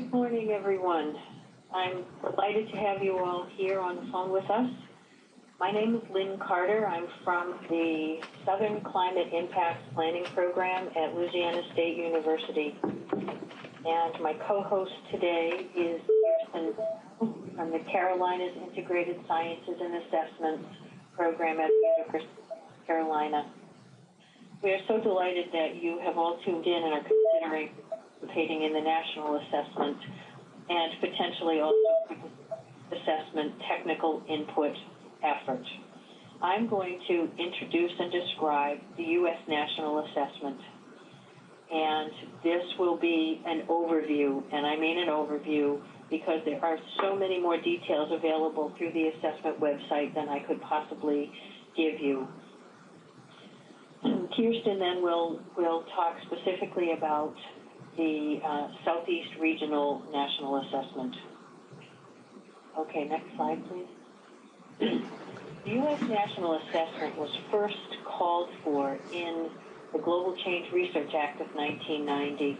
Good morning, everyone. I'm delighted to have you all here on the phone with us. My name is Lynn Carter. I'm from the Southern Climate Impacts Planning Program at Louisiana State University. And my co-host today is Kirsten from the Carolinas Integrated Sciences and Assessments Program at the University of North Carolina. We are so delighted that you have all tuned in and are considering participating in the national assessment and potentially also assessment technical input effort. I'm going to introduce and describe the U.S. National Assessment. And this will be an overview, and I mean an overview because there are so many more details available through the assessment website than I could possibly give you. Kirsten then will talk specifically about the Southeast Regional National Assessment. Okay, next slide, please. The U.S. National Assessment was first called for in the Global Change Research Act of 1990.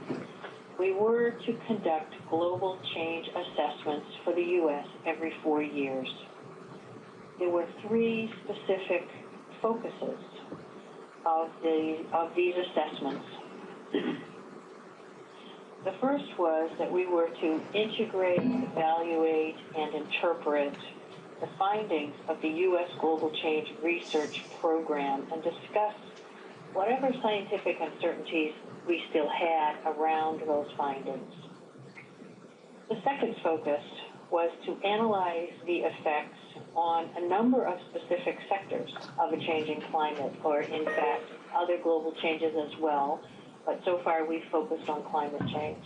We were to conduct global change assessments for the U.S. every 4 years. There were three specific focuses of these assessments. The first was that we were to integrate, evaluate, and interpret the findings of the U.S. Global Change Research Program and discuss whatever scientific uncertainties we still had around those findings. The second focus was to analyze the effects on a number of specific sectors of a changing climate, or in fact, other global changes as well, but so far we've focused on climate change.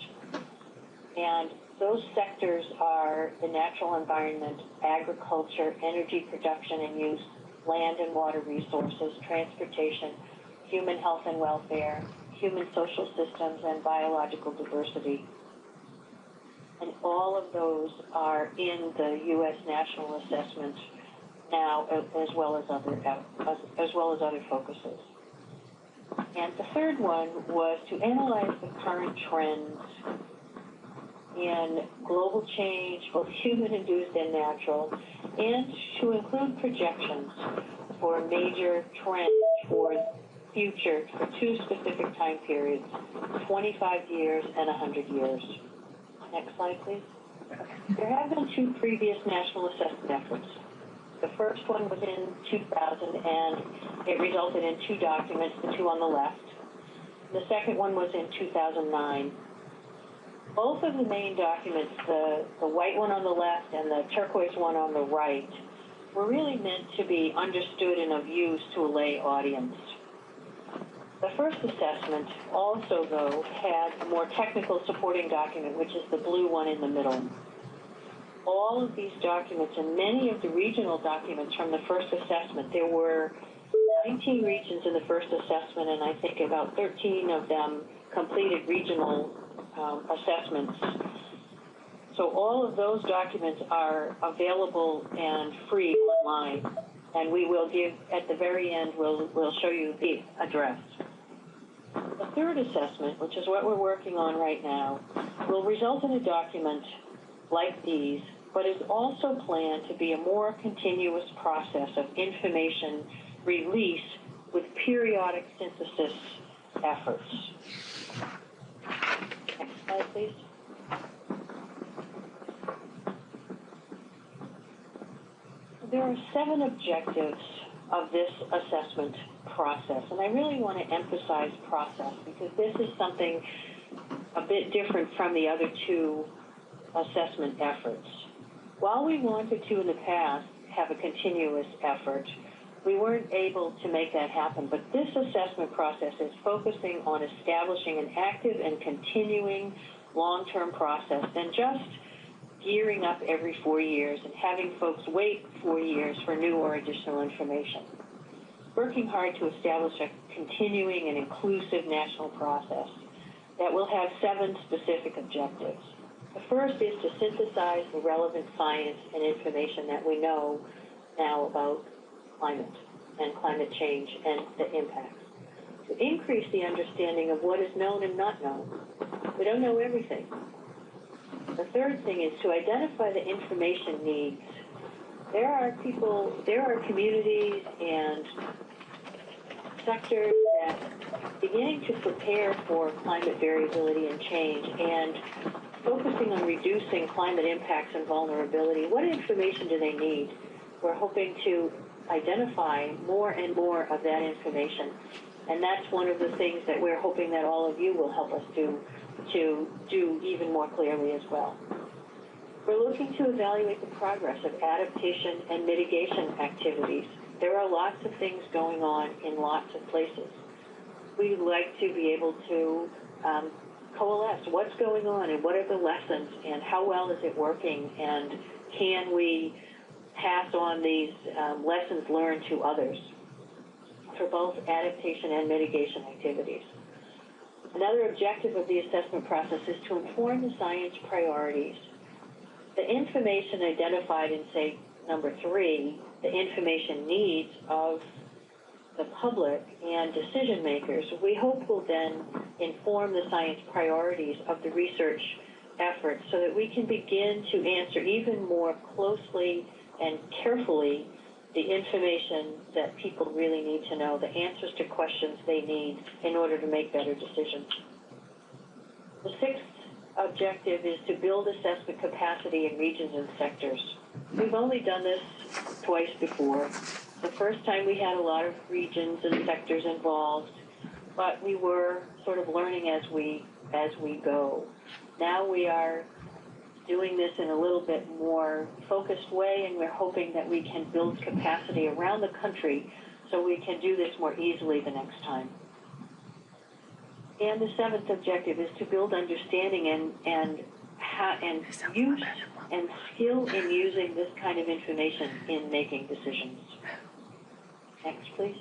And those sectors are the natural environment, agriculture, energy production and use, land and water resources, transportation, human health and welfare, human social systems, and biological diversity. And all of those are in the U.S. National Assessment now, as well as other focuses. And the third one was to analyze the current trends in global change, both human-induced and natural, and to include projections for major trends for future for two specific time periods, 25 years and 100 years. Next slide, please. There have been two previous national assessment efforts. The first one was in 2000, and it resulted in two documents, the two on the left. The second one was in 2009. Both of the main documents, the white one on the left and the turquoise one on the right, were really meant to be understood and of use to a lay audience. The first assessment also, though, had a more technical supporting document, which is the blue one in the middle. All of these documents and many of the regional documents from the first assessment, there were 19 regions in the first assessment, and I think about 13 of them completed regional assessments. So all of those documents are available and free online, and we will give, at the very end, we'll show you the address. The third assessment, which is what we're working on right now, will result in a document like these, but is also planned to be a more continuous process of information release with periodic synthesis efforts. Next slide, please. There are 7 objectives of this assessment process, and I really want to emphasize process because this is something a bit different from the other two assessment efforts. While we wanted to in the past have a continuous effort, we weren't able to make that happen, but this assessment process is focusing on establishing an active and continuing long-term process than just gearing up every 4 years and having folks wait 4 years for new or additional information. Working hard to establish a continuing and inclusive national process that will have 7 specific objectives. The first is to synthesize the relevant science and information that we know now about climate and climate change and the impacts. To increase the understanding of what is known and not known. We don't know everything. third thing is to identify the information needs. There are communities and sectors that are beginning to prepare for climate variability and change and focusing on reducing climate impacts and vulnerability. What information do they need? We're hoping to identify more and more of that information. And that's one of the things that we're hoping that all of you will help us to do even more clearly as well. We're looking to evaluate the progress of adaptation and mitigation activities. There are lots of things going on in lots of places. We'd like to be able to coalesce what's going on and what are the lessons and how well is it working, and can we pass on these lessons learned to others for both adaptation and mitigation activities. Another objective of the assessment process is to inform the science priorities. The information identified in, say, number 3, the information needs of the public and decision makers, we hope will then inform the science priorities of the research efforts so that we can begin to answer even more closely and carefully the information that people really need to know, the answers to questions they need in order to make better decisions. The 6th objective is to build assessment capacity in regions and sectors. We've only done this twice before. The first time we had a lot of regions and sectors involved, but we were sort of learning as we go. Now we are doing this in a little bit more focused way, and we're hoping that we can build capacity around the country so we can do this more easily the next time. And the 7th objective is to build understanding and use and skill in using this kind of information in making decisions. Next, please.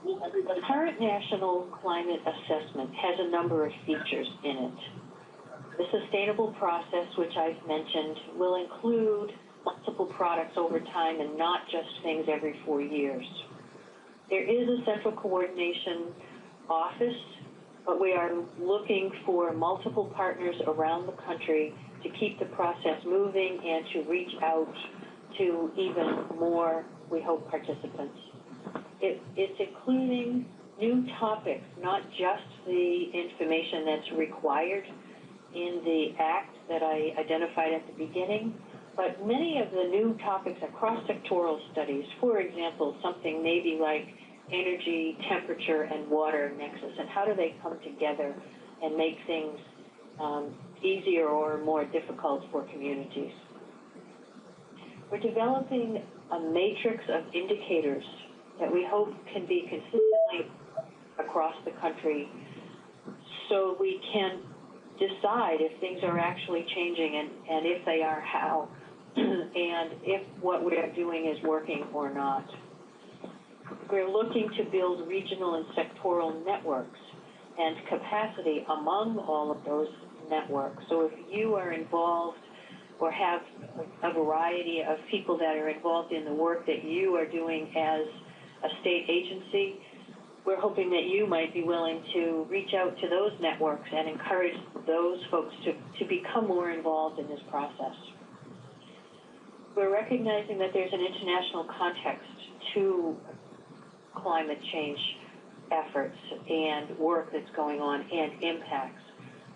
The current national climate assessment has a number of features in it. The sustainable process, which I've mentioned, will include multiple products over time and not just things every 4 years. There is a central coordination office, but we are looking for multiple partners around the country to keep the process moving and to reach out to even more, we hope, participants. It's including new topics, not just the information that's required in the act that I identified at the beginning, but many of the new topics are cross-sectoral studies. For example, something maybe like energy, temperature, and water nexus, and how do they come together and make things easier or more difficult for communities. We're developing a matrix of indicators that we hope can be consistently across the country so we can decide if things are actually changing and if they are, how, and if what we are doing is working or not. We're looking to build regional and sectoral networks and capacity among all of those networks. So if you are involved or have a variety of people that are involved in the work that you are doing as a state agency, we're hoping that you might be willing to reach out to those networks and encourage those folks to become more involved in this process. We're recognizing that there's an international context to climate change efforts and work that's going on and impacts.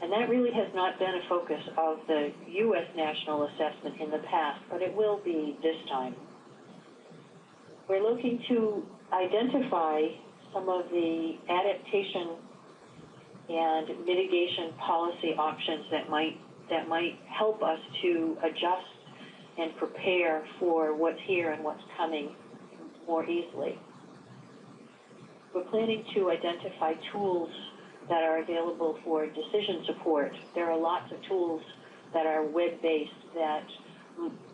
And that really has not been a focus of the U.S. national assessment in the past, but it will be this time. We're looking to identify some of the adaptation and mitigation policy options that might help us to adjust and prepare for what's here and what's coming more easily. We're planning to identify tools that are available for decision support. There are lots of tools that are web-based that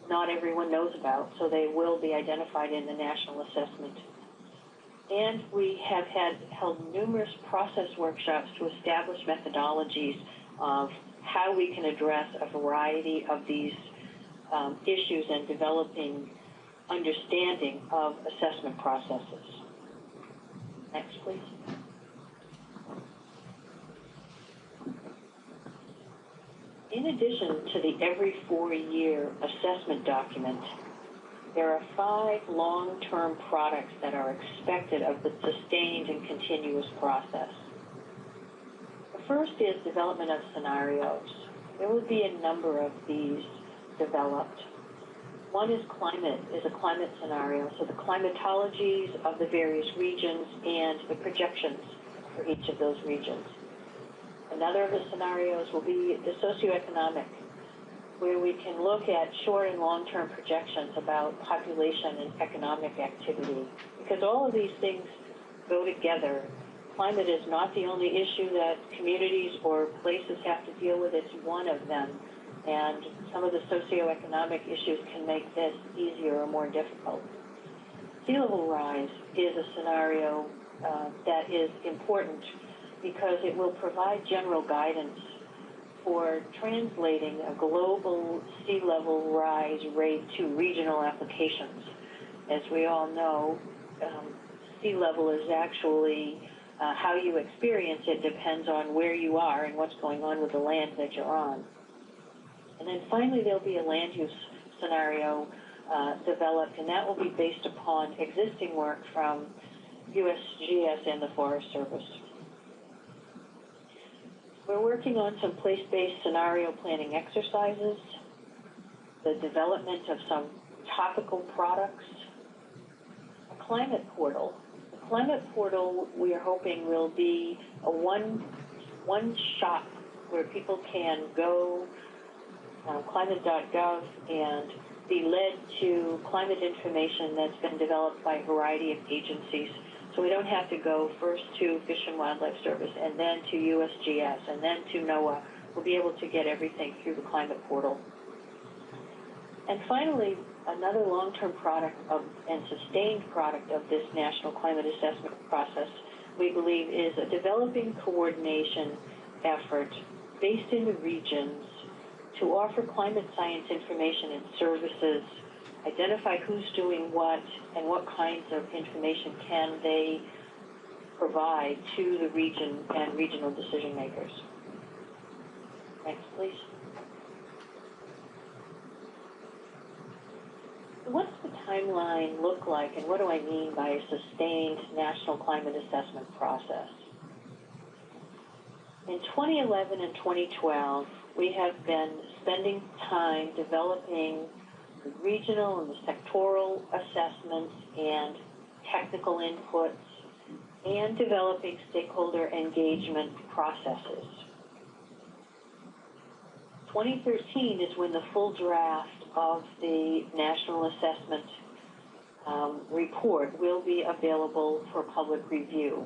not everyone knows about, so they will be identified in the national assessment. And we have held numerous process workshops to establish methodologies of how we can address a variety of these issues and developing understanding of assessment processes. Next, please. in addition to the every 4-year assessment document, there are 5 long-term products that are expected of the sustained and continuous process. The first is development of scenarios. There will be a number of these developed. One is a climate scenario, so the climatologies of the various regions and the projections for each of those regions. Another of the scenarios will be the socioeconomic, where we can look at short and long-term projections about population and economic activity, because all of these things go together. Climate is not the only issue that communities or places have to deal with, it's one of them. And some of the socioeconomic issues can make this easier or more difficult. Sea level rise is a scenario that is important because it will provide general guidance for translating a global sea level rise rate to regional applications. As we all know, sea level is actually how you experience it depends on where you are and what's going on with the land that you're on. And then finally, there'll be a land use scenario developed, and that will be based upon existing work from USGS and the Forest Service. We're working on some place-based scenario planning exercises, the development of some topical products, a climate portal. The climate portal, we are hoping, will be a one shop where people can go climate.gov and be led to climate information that's been developed by a variety of agencies. So we don't have to go first to Fish and Wildlife Service and then to USGS and then to NOAA. We'll be able to get everything through the climate portal. And finally, another long-term product and sustained product of this national climate assessment process, we believe, is a developing coordination effort based in the regions to offer climate science information and services, identify who's doing what and what kinds of information can they provide to the region and regional decision makers. Next, please. So what's the timeline look like, and what do I mean by a sustained national climate assessment process? In 2011 and 2012, we have been spending time developing the regional and the sectoral assessments and technical inputs and developing stakeholder engagement processes. 2013 is when the full draft of the National Assessment report will be available for public review.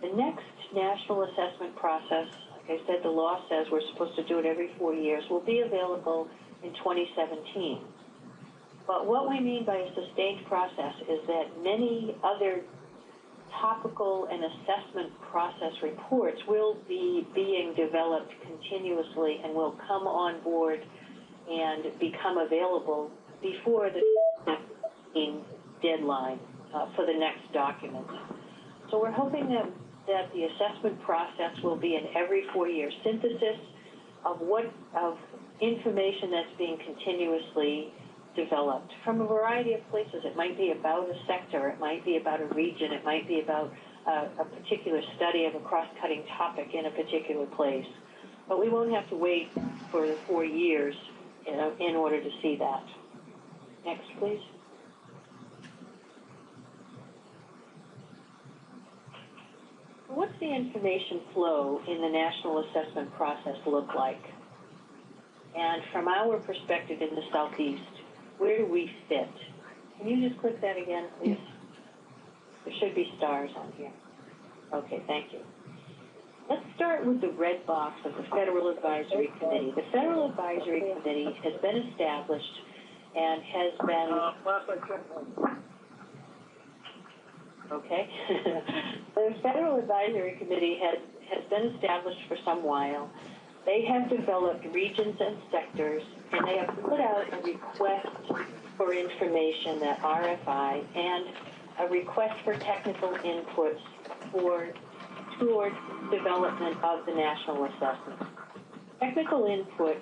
The next National Assessment process, like I said, the law says we're supposed to do it every 4 years, will be available in 2017. But what we mean by a sustained process is that many other topical and assessment process reports will be being developed continuously and will come on board and become available before the deadline for the next document. So we're hoping that the assessment process will be an every 4-year synthesis of information that's being continuously developed from a variety of places. It might be about a sector, it might be about a region, it might be about a particular study of a cross-cutting topic in a particular place. But we won't have to wait for the 4 years in order to see that. Next, please. What's the information flow in the national assessment process look like? And from our perspective in the Southeast, where do we fit? Can you just click that again, please? There should be stars on here. Okay, thank you. Let's start with the red box of the Federal Advisory Committee. The Federal Advisory Committee has been established and has been... Okay. The Federal Advisory Committee has been established for some while. They have developed regions and sectors, and they have put out a request for information, that RFI, and a request for technical inputs toward development of the national assessment. Technical input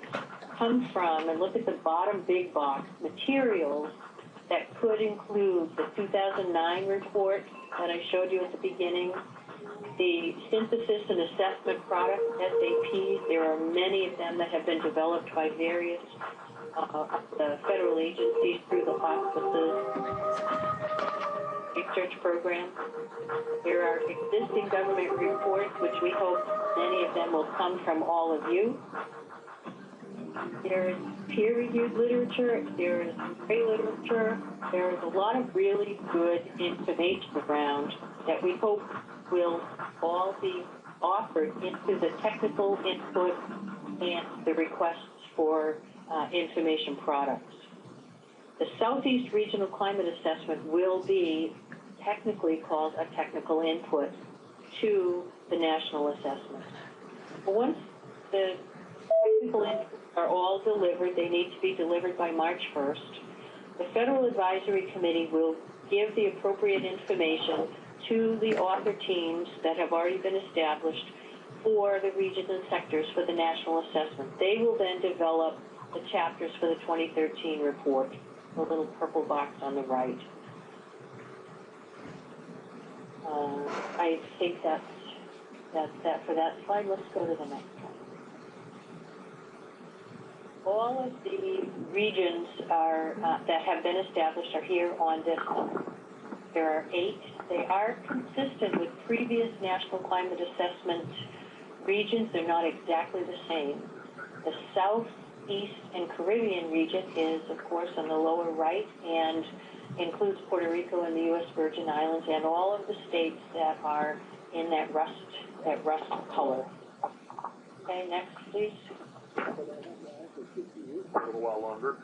come from, and look at the bottom big box, materials that could include the 2009 report that I showed you at the beginning, the synthesis and assessment product, SAPs. There are many of them that have been developed by various federal agencies through the hospices research program. There are existing government reports, which we hope many of them will come from all of you. There is peer-reviewed literature, there is lay literature, there is a lot of really good information around that we hope will all be offered into the technical input and the requests for information products. The Southeast Regional Climate Assessment will be technically called a technical input to the national assessment. Once the technical inputs are all delivered, they need to be delivered by March 1st. The Federal Advisory Committee will give the appropriate information to the author teams that have already been established for the regions and sectors for the national assessment. They will then develop the chapters for the 2013 report, the little purple box on the right. I think that's that for that slide. Let's go to the next one. All of the regions are that have been established are here on this one. There are 8. They are consistent with previous national climate assessment regions. They're not exactly the same. The Southeast and Caribbean region is, of course, on the lower right and includes Puerto Rico and the U.S. Virgin Islands and all of the states that are in that rust color. Okay, next, please. A little while longer.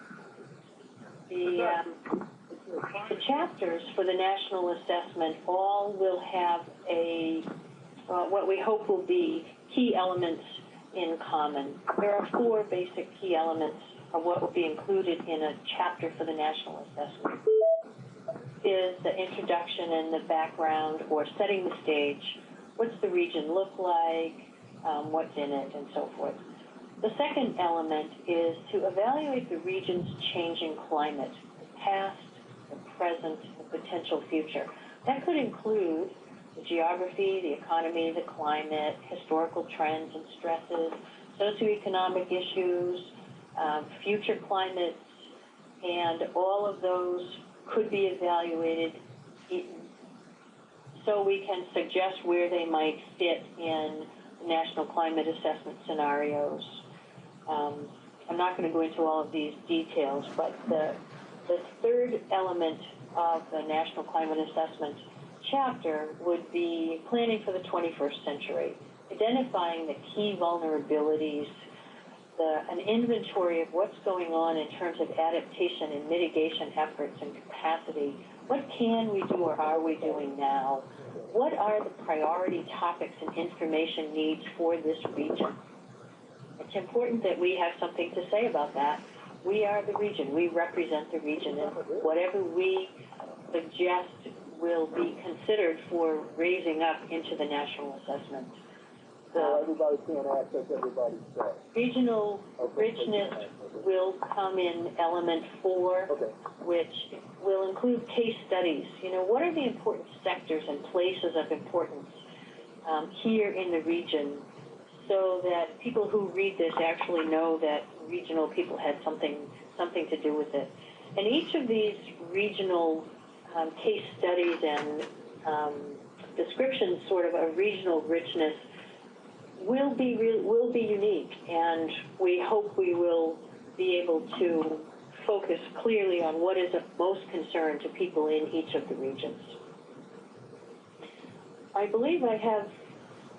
The chapters for the national assessment all will have a what we hope will be key elements in common. There are 4 basic key elements of what will be included in a chapter for the national assessment. Is the introduction and the background, or setting the stage. What's the region look like? What's in it, and so forth. The second element is to evaluate the region's changing climate, the past, the present, the potential future. That could include the geography, the economy, the climate, historical trends and stresses, socioeconomic issues, future climates, and all of those could be evaluated so we can suggest where they might fit in national climate assessment scenarios. I'm not going to go into all of these details, but the third element of the National Climate Assessment chapter would be planning for the 21st century, identifying the key vulnerabilities, an inventory of what's going on in terms of adaptation and mitigation efforts and capacity. What can we do or are we doing now? What are the priority topics and information needs for this region? It's important that we have something to say about that. We are the region. We represent the region, and whatever we suggest will be considered for raising up into the national assessment. So everybody can't access everybody's stuff. Regional richness will come in element 4, which will include case studies. You know, what are the important sectors and places of importance here in the region, so that people who read this actually know that regional people had something to do with it. And each of these regional case studies and descriptions, sort of a regional richness, will be unique, and we hope we will be able to focus clearly on what is of most concern to people in each of the regions. I believe I have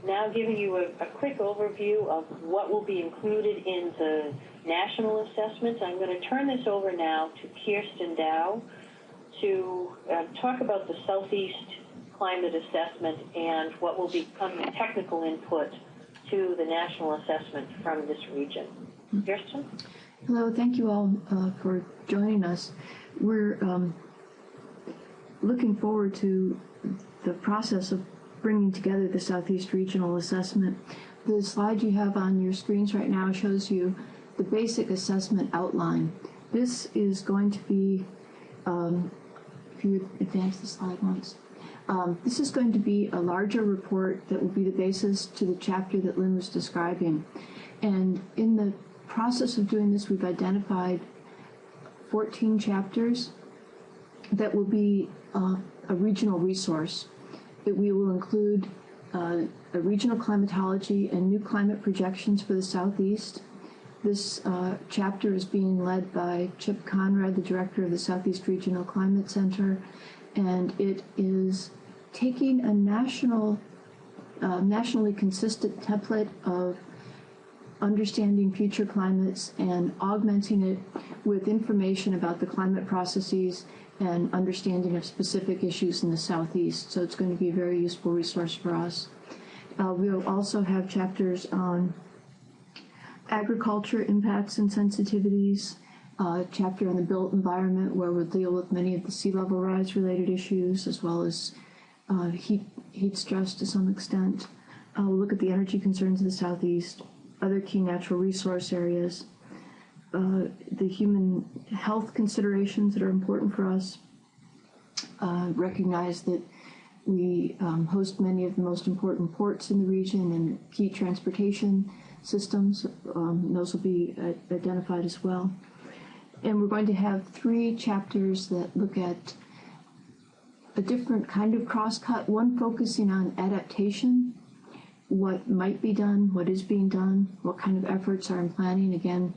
now given you a quick overview of what will be included in the national assessment. I'm going to turn this over now to Kirsten Dow to talk about the Southeast Climate Assessment and what will become the technical input to the national assessment from this region. Kirsten? Hello, thank you all for joining us. We're looking forward to the process of bringing together the Southeast Regional Assessment. The slide you have on your screens right now shows you the basic assessment outline. This is going to be, if you would advance the slide once, this is going to be a larger report that will be the basis to the chapter that Lynn was describing. And in the process of doing this, we've identified 14 chapters that will be a regional resource. We will include a regional climatology and new climate projections for the Southeast. This chapter is being led by Chip Conrad, the director of the Southeast Regional Climate Center, and it is taking a nationally consistent template of understanding future climates and augmenting it with information about the climate processes and understanding of specific issues in the Southeast. So it's going to be a very useful resource for us. We'll also have chapters on agriculture impacts and sensitivities, a chapter on the built environment where we'll deal with many of the sea level rise related issues, as well as heat stress to some extent. We'll look at the energy concerns of the Southeast, other key natural resource areas, the human health considerations that are important for us, recognize that we host many of the most important ports in the region and key transportation systems. Those will be identified as well. And we're going to have 3 chapters that look at a different kind of crosscut, one focusing on adaptation, what might be done, what is being done, what kind of efforts are in planning, again,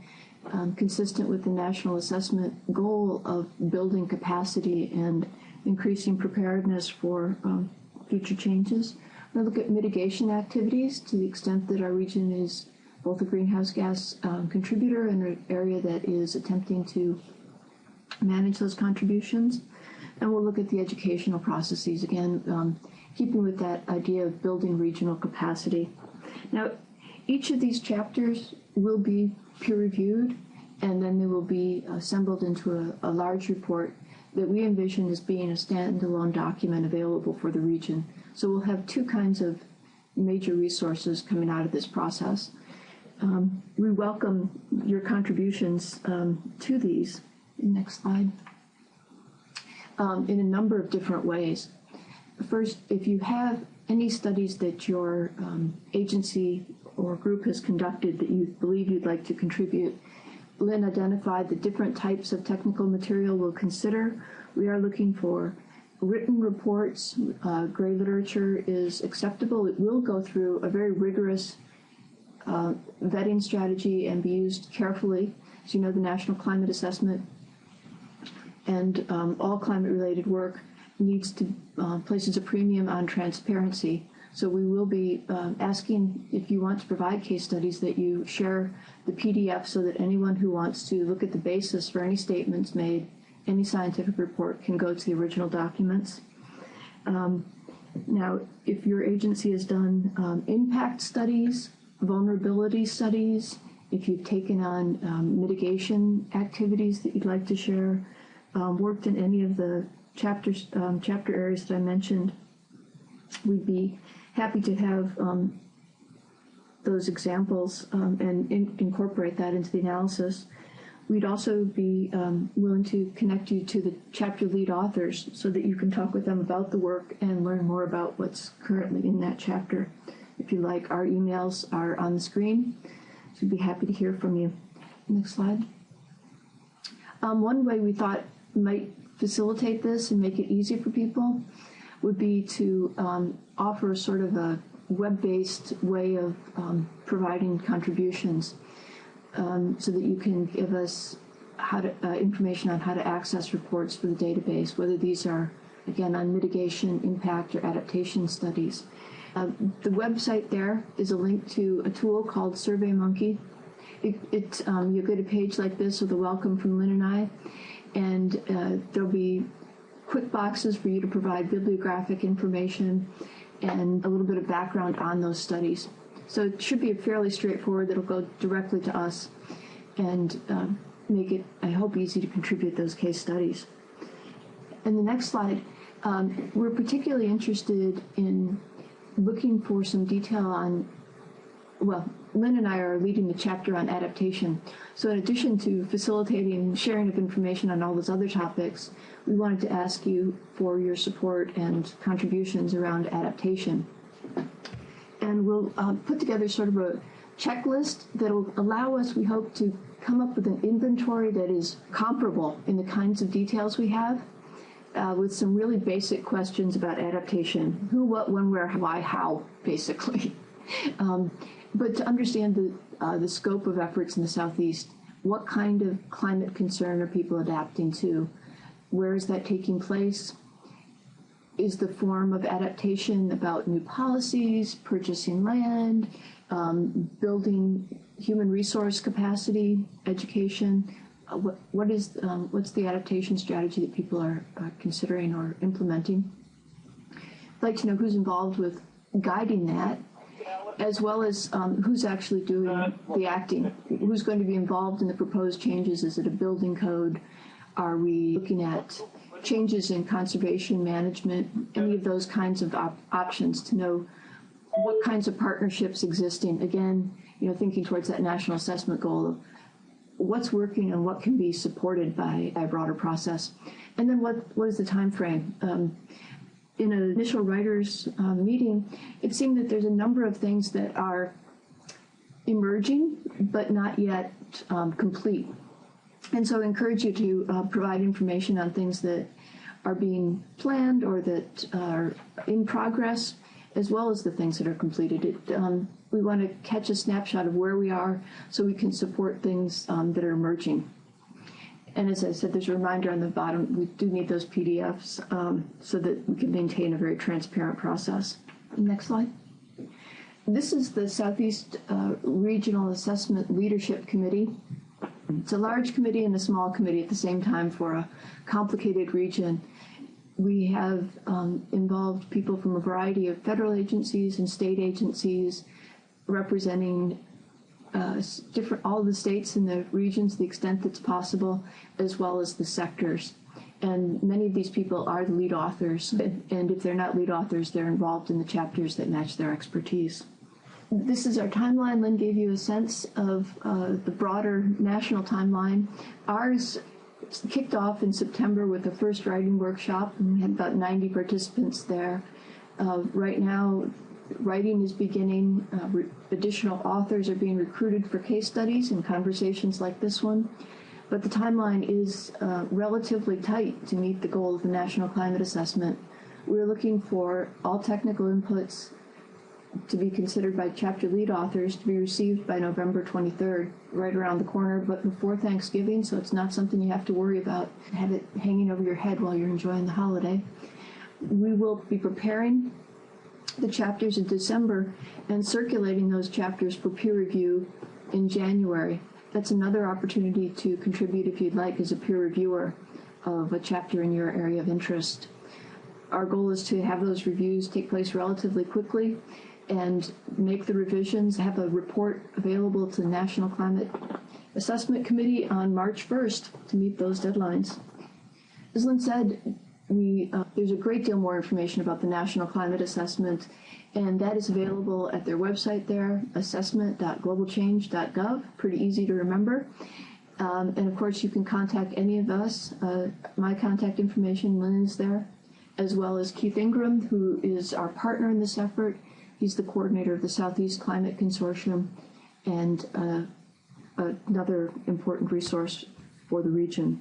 consistent with the national assessment goal of building capacity and increasing preparedness for future changes. We're going to look at mitigation activities to the extent that our region is both a greenhouse gas contributor and an area that is attempting to manage those contributions. And we'll look at the educational processes, again, keeping with that idea of building regional capacity. Now, each of these chapters will be peer-reviewed, and then they will be assembled into a large report that we envision as being a standalone document available for the region. So we'll have 2 kinds of major resources coming out of this process. We welcome your contributions to these. Next slide. In a number of different ways. First, if you have any studies that your agency or group has conducted that you believe you'd like to contribute, Lynn identified the different types of technical material we'll consider. We are looking for written reports. Gray literature is acceptable. It will go through a very rigorous vetting strategy and be used carefully. As you know, the National Climate Assessment and all climate-related work needs to places a premium on transparency. So we will be asking, if you want to provide case studies, that you share the PDF so that anyone who wants to look at the basis for any statements made, any scientific report, can go to the original documents. Now, if your agency has done impact studies, vulnerability studies, if you've taken on mitigation activities that you'd like to share, worked in any of the chapter areas that I mentioned, we'd be happy to have those examples and incorporate that into the analysis. We'd also be willing to connect you to the chapter lead authors so that you can talk with them about the work and learn more about what's currently in that chapter. If you like, our emails are on the screen, so we'd be happy to hear from you. Next slide. One way we thought might facilitate this and make it easy for people would be to offer sort of a web-based way of providing contributions so that you can give us information on how to access reports for the database, whether these are, again, on mitigation, impact, or adaptation studies. The website there is a link to a tool called SurveyMonkey. You go to a page like this with a welcome from Lynn and I, and there'll be quick boxes for you to provide bibliographic information and a little bit of background on those studies. So it should be fairly straightforward. That'll go directly to us and make it, I hope, easy to contribute those case studies. And the next slide, we're particularly interested in looking for some detail on, well, Lynn and I are leading the chapter on adaptation. So in addition to facilitating sharing of information on all those other topics, we wanted to ask you for your support and contributions around adaptation. And we'll put together sort of a checklist that will allow us, we hope, to come up with an inventory that is comparable in the kinds of details we have, with some really basic questions about adaptation: who, what, when, where, why, how, basically. But to understand the scope of efforts in the Southeast, what kind of climate concern are people adapting to? Where is that taking place? Is the form of adaptation about new policies, purchasing land, building human resource capacity, education? What's the adaptation strategy that people are considering or implementing? I'd like to know who's involved with guiding that, as well as who's actually doing the acting. Who's going to be involved in the proposed changes? Is it a building code? Are we looking at changes in conservation management? Any of those kinds of options, to know what kinds of partnerships existing. Again, thinking towards that national assessment goal of what's working and what can be supported by a broader process. And then what is the time frame? In an initial writers' meeting, it seemed that there's a number of things that are emerging but not yet complete. And so I encourage you to provide information on things that are being planned or that are in progress, as well as the things that are completed. We want to catch a snapshot of where we are so we can support things that are emerging. And as I said, there's a reminder on the bottom, we do need those PDFs so that we can maintain a very transparent process. Next slide. This is the Southeast Regional Assessment Leadership Committee. It's a large committee and a small committee at the same time for a complicated region. We have involved people from a variety of federal agencies and state agencies representing all the states and the regions to the extent that's possible, as well as the sectors. And many of these people are the lead authors, and if they're not lead authors, they're involved in the chapters that match their expertise. This is our timeline. Lynn gave you a sense of the broader national timeline. Ours kicked off in September with the first writing workshop, and we had about 90 participants there. Right now, writing is beginning. Additional authors are being recruited for case studies and conversations like this one. But the timeline is relatively tight to meet the goal of the National Climate Assessment. We're looking for all technical inputs to be considered by chapter lead authors to be received by November 23rd, right around the corner, but before Thanksgiving, so it's not something you have to worry about, have it hanging over your head while you're enjoying the holiday. We will be preparing the chapters in December and circulating those chapters for peer review in January. That's another opportunity to contribute if you'd like as a peer reviewer of a chapter in your area of interest. Our goal is to have those reviews take place relatively quickly and make the revisions, have a report available to the National Climate Assessment Committee on March 1st to meet those deadlines. As Lynn said, there's a great deal more information about the National Climate Assessment, and that is available at their website there, assessment.globalchange.gov, pretty easy to remember. And of course, you can contact any of us. My contact information, Lynn is there, as well as Keith Ingram, who is our partner in this effort. He's the coordinator of the Southeast Climate Consortium and another important resource for the region.